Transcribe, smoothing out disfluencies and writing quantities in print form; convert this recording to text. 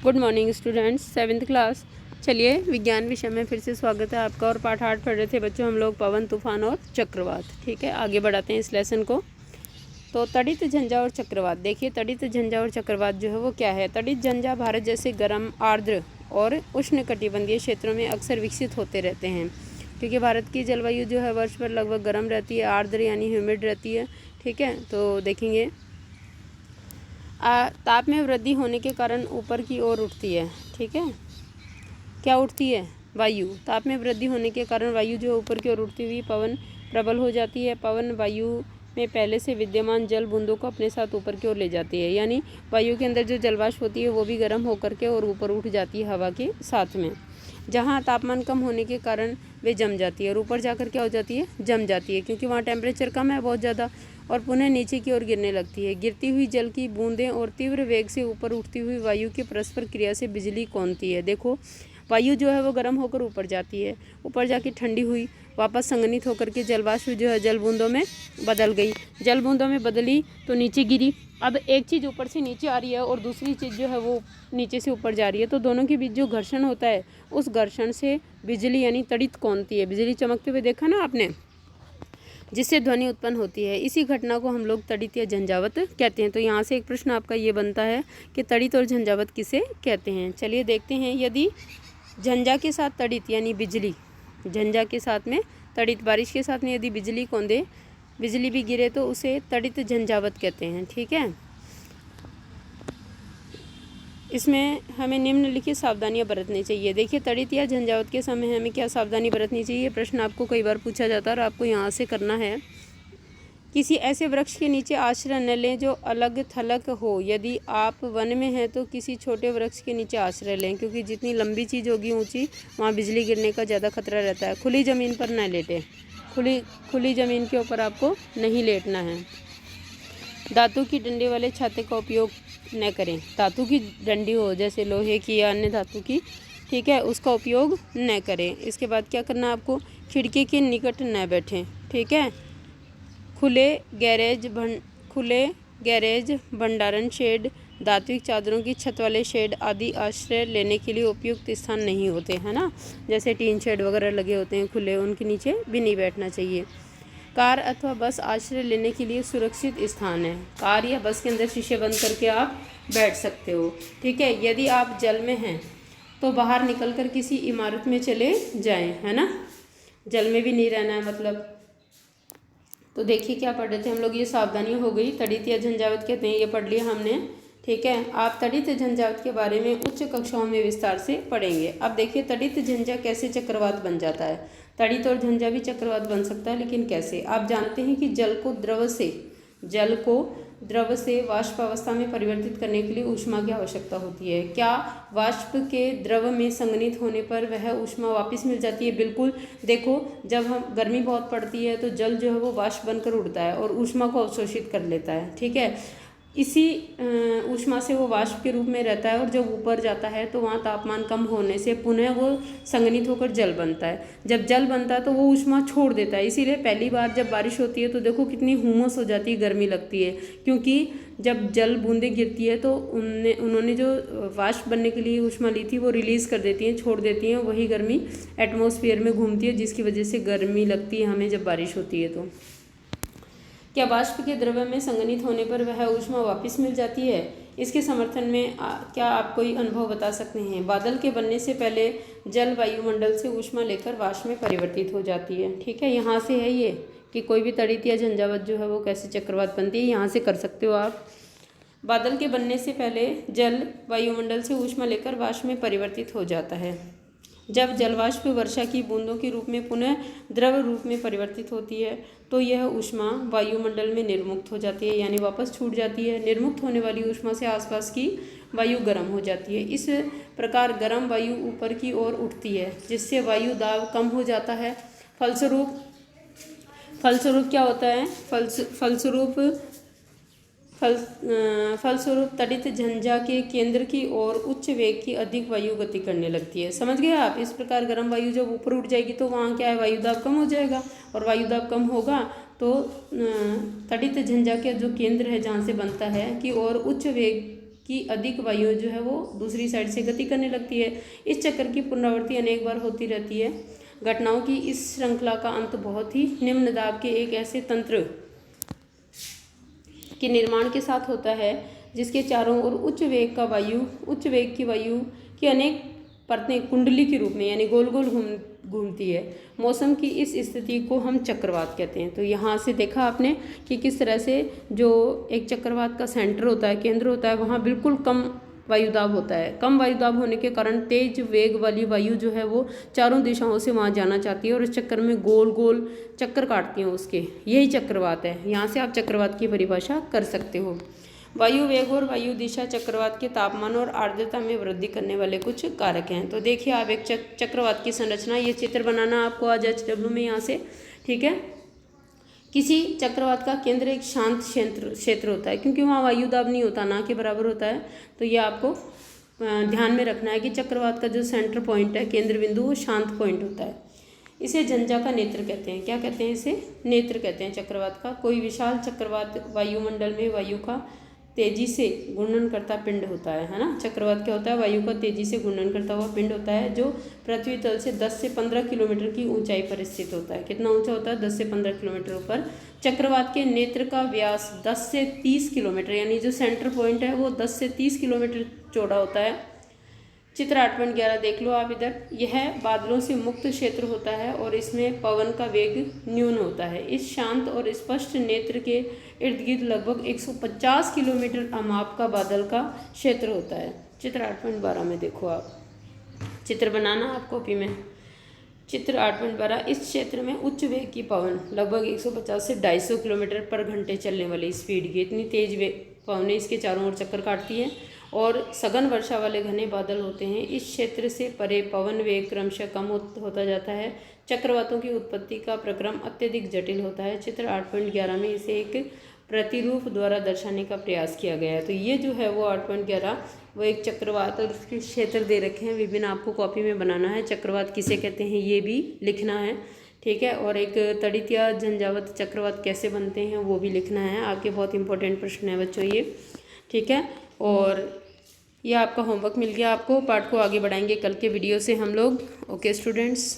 Good morning students, 7th class. चलिए, विज्ञान विषय में फिर से स्वागत है आपका। और पाठ 8 पढ़ रहे थे बच्चों हम लोग, पवन, तूफान और चक्रवात। ठीक है, आगे बढ़ाते हैं इस लेसन को। तो तड़ित झंझा और चक्रवात। देखिए, तड़ित झंझा और चक्रवात जो है वो क्या है। तड़ित झंझा भारत जैसे गर्म, आर्द्र और उष्णकटिबंधीय क्षेत्रों में अक्सर विकसित होते रहते हैं, क्योंकि भारत की जलवायु जो है वर्ष भर लगभग गर्म रहती है, आर्द्र यानी ह्यूमिड रहती है। ठीक है, तो देखेंगे ताप में वृद्धि होने के कारण ऊपर की ओर उठती है। ठीक है, क्या उठती है? वायु। ताप में वृद्धि होने के कारण वायु जो ऊपर की ओर उठती हुई पवन प्रबल हो जाती है। पवन वायु में पहले से विद्यमान जल बूंदों को अपने साथ ऊपर की ओर ले जाती है, यानी वायु के अंदर जो जलवाष्प होती है वो भी गर्म होकर के और ऊपर उठ जाती है हवा के साथ में। जहाँ तापमान कम होने के कारण वे जम जाती है और ऊपर जाकर क्या हो जाती है? जम जाती है, क्योंकि वहाँ टेम्परेचर कम है बहुत ज़्यादा, और पुनः नीचे की ओर गिरने लगती है। गिरती हुई जल की बूंदें और तीव्र वेग से ऊपर उठती हुई वायु की परस्पर क्रिया से बिजली कौनती है। देखो, वायु जो है वो गर्म होकर ऊपर जाती है, ऊपर जाके ठंडी हुई, वापस संघनित होकर के जलवाष्प जो है जल बूंदों में बदल गई। जल बूंदों में बदली तो नीचे गिरी। अब एक चीज़ ऊपर से नीचे आ रही है और दूसरी चीज़ जो है वो नीचे से ऊपर जा रही है, तो दोनों के बीच जो घर्षण होता है उस घर्षण से बिजली यानी तड़ित कौनती है। बिजली चमकते हुए देखा ना आपने, जिससे ध्वनि उत्पन्न होती है। इसी घटना को हम लोग तड़ित या झंझावत कहते हैं। तो यहाँ से एक प्रश्न आपका ये बनता है कि तड़ित और झंझावत किसे कहते हैं। चलिए देखते हैं। यदि झंझा के साथ तड़ित यानी बिजली, झंझा के साथ में तड़ित, बारिश के साथ में यदि बिजली कौंधे, बिजली भी गिरे तो उसे तड़ित झंझावत कहते हैं। ठीक है, इसमें हमें निम्नलिखित सावधानियां बरतनी चाहिए। देखिए, तड़ित या झंझावत के समय हमें क्या सावधानी बरतनी चाहिए, प्रश्न आपको कई बार पूछा जाता है और आपको यहाँ से करना है। किसी ऐसे वृक्ष के नीचे आश्रय न लें जो अलग थलग हो। यदि आप वन में हैं तो किसी छोटे वृक्ष के नीचे आश्रय लें, क्योंकि जितनी लंबी चीज़ होगी ऊंची, वहाँ बिजली गिरने का ज़्यादा खतरा रहता है। खुली ज़मीन पर न लेटें, खुली ज़मीन के ऊपर आपको नहीं लेटना है। धातु की डंडे वाले छाते का उपयोग न करें। धातु की डंडी हो, जैसे लोहे की या अन्य धातु की, ठीक है, उसका उपयोग न करें। इसके बाद क्या करना है आपको? खिड़की के निकट न बैठें। ठीक है, खुले गैरेज, भंडारण शेड, धात्विक चादरों की छत वाले शेड आदि आश्रय लेने के लिए उपयुक्त स्थान नहीं होते, है ना। जैसे टीन शेड वगैरह लगे होते हैं खुले, उनके नीचे भी नहीं बैठना चाहिए। कार अथवा बस आश्रय लेने के लिए सुरक्षित स्थान है। कार या बस के अंदर शीशे बंद करके आप बैठ सकते हो। ठीक है, यदि आप जल में हैं तो बाहर निकलकर किसी इमारत में चले जाएं, है ना। जल में भी नहीं रहना है मतलब। तो देखिए क्या पढ़ रहे थे हम लोग, ये सावधानियां हो गई। तड़ित या झंझावत कहते हैं, ये पढ़ लिया हमने। ठीक है, आप तड़ित झंझावत के बारे में उच्च कक्षाओं में विस्तार से पढ़ेंगे। अब देखिए, तड़ित झंझा कैसे चक्रवात बन जाता है। तड़ित और झंझा भी चक्रवात बन सकता है, लेकिन कैसे? आप जानते हैं कि जल को द्रव से वाष्प अवस्था में परिवर्तित करने के लिए ऊष्मा की आवश्यकता होती है। क्या वाष्प के द्रव में संघनित होने पर वह ऊष्मा वापस मिल जाती है? बिल्कुल। देखो, जब हम गर्मी बहुत पड़ती है तो जल जो है वो वाष्प बनकर उड़ता है और ऊष्मा को अवशोषित कर लेता है। ठीक है, इसी ऊष्मा से वो वाष्प के रूप में रहता है और जब ऊपर जाता है तो वहाँ तापमान कम होने से पुनः वो संघनित होकर जल बनता है। जब जल बनता है तो वो ऊष्मा छोड़ देता है। इसीलिए पहली बार जब बारिश होती है तो देखो कितनी हुमस हो जाती है, गर्मी लगती है, क्योंकि जब जल बूंदें गिरती है तो उन्होंने जो वाष्प बनने के लिए ऊष्मा ली थी वो रिलीज़ कर देती हैं, छोड़ देती हैं। वही गर्मी एटमॉस्फेयर में घूमती है, जिसकी वजह से गर्मी लगती है हमें जब बारिश होती है। तो क्या वाष्प के द्रव्य में संघनित होने पर वह ऊष्मा वापस मिल जाती है? इसके समर्थन में क्या आप कोई अनुभव बता सकते हैं? बादल के बनने से पहले जल वायुमंडल से ऊष्मा लेकर वाष्प में परिवर्तित हो जाती है। ठीक है, यहाँ से है ये कि कोई भी तड़ित या झंझावत जो है वो कैसे चक्रवात बनती है, यहाँ से कर सकते हो आप। बादल के बनने से पहले जल वायुमंडल से ऊष्मा लेकर वाष्प में परिवर्तित हो जाता है। जब जलवाष्प वर्षा की बूंदों के रूप में पुनः द्रव रूप में परिवर्तित होती है तो यह ऊष्मा वायुमंडल में निर्मुक्त हो जाती है, यानी वापस छूट जाती है। निर्मुक्त होने वाली ऊष्मा से आसपास की वायु गर्म हो जाती है। इस प्रकार गर्म वायु ऊपर की ओर उठती है, जिससे वायु दाब कम हो जाता है। फलस्वरूप क्या होता है? फलस्वरूप तड़ित झंझा के केंद्र की ओर उच्च वेग की अधिक वायु गति करने लगती है। समझ गए आप? इस प्रकार गर्म वायु जब ऊपर उठ जाएगी तो वहाँ क्या है, वायुदाब कम हो जाएगा, और वायुदाब कम होगा तो तड़ित झंझा के जो केंद्र है जहाँ से बनता है कि और उच्च वेग की अधिक वायु जो है वो दूसरी साइड से गति करने लगती है। इस चक्र की पुनरावृत्ति अनेक बार होती रहती है। घटनाओं की इस श्रृंखला का अंत बहुत ही निम्न दाब के एक ऐसे तंत्र के निर्माण के साथ होता है जिसके चारों ओर उच्च वेग की वायु की अनेक परतें कुंडली के रूप में यानी गोल गोल घूमती है। मौसम की इस स्थिति को हम चक्रवात कहते हैं। तो यहाँ से देखा आपने कि किस तरह से जो एक चक्रवात का सेंटर होता है, केंद्र होता है, वहाँ बिल्कुल कम वायुदाब होता है। कम वायुदाब होने के कारण तेज वेग वाली वायु जो है वो चारों दिशाओं से वहाँ जाना चाहती है और इस चक्कर में गोल गोल चक्कर काटती हैं उसके, यही चक्रवात है। यहाँ से आप चक्रवात की परिभाषा कर सकते हो। वायु वेग और वायु दिशा चक्रवात के तापमान और आर्द्रता में वृद्धि करने वाले कुछ कारक हैं। तो देखिए आप एक चक्रवात की संरचना, ये चित्र बनाना आपको आज HW में यहाँ से, ठीक है। किसी चक्रवात का केंद्र एक शांत क्षेत्र होता है क्योंकि वहाँ वायुदाब नहीं होता, ना के बराबर होता है। तो ये आपको ध्यान में रखना है कि चक्रवात का जो सेंटर पॉइंट है, केंद्र बिंदु, वो शांत पॉइंट होता है। इसे झंझा का नेत्र कहते हैं। क्या कहते हैं इसे? नेत्र कहते हैं चक्रवात का। कोई विशाल चक्रवात वायुमंडल में वायु का तेजी से घूर्णन करता पिंड होता है ना। चक्रवात क्या होता है? वायु का तेजी से घूर्णन करता हुआ पिंड होता है जो पृथ्वी तल से 10 से 15 किलोमीटर की ऊंचाई पर स्थित होता है। कितना ऊंचा होता है? 10 से 15 किलोमीटर ऊपर। चक्रवात के नेत्र का व्यास 10 से 30 किलोमीटर, यानी जो सेंटर पॉइंट है वो 10 से 30 किलोमीटर चौड़ा होता है। चित्र 8.11 देख लो आप इधर। यह बादलों से मुक्त क्षेत्र होता है और इसमें पवन का वेग न्यून होता है। इस शांत और स्पष्ट नेत्र के इर्द गिर्द लगभग 150 किलोमीटर अमाप का बादल का क्षेत्र होता है। चित्र 8.12 में देखो आप, चित्र बनाना आप कॉपी में। चित्र 8.12, इस क्षेत्र में उच्च वेग की पवन लगभग 150 से 250 किलोमीटर पर घंटे चलने वाली स्पीड की इतनी तेज पवनें इसके चारों ओर चक्कर काटती हैं और सघन वर्षा वाले घने बादल होते हैं। इस क्षेत्र से परे पवन वेग क्रमशः कम होता जाता है। चक्रवातों की उत्पत्ति का प्रक्रम अत्यधिक जटिल होता है। चित्र 8.11 में इसे एक प्रतिरूप द्वारा दर्शाने का प्रयास किया गया है। तो ये जो है वो 8.11 वो एक चक्रवात और उसके क्षेत्र दे रखे हैं विभिन्न, आपको कॉपी में बनाना है। चक्रवात किसे कहते हैं ये भी लिखना है, ठीक है। और एक तड़ित या झंझावत चक्रवात कैसे बनते हैं वो भी लिखना है। आपके बहुत इंपॉर्टेंट प्रश्न है बच्चों ये, ठीक है। और ये आपका होमवर्क मिल गया आपको। पाठ को आगे बढ़ाएंगे कल के वीडियो से हम लोग। Okay students.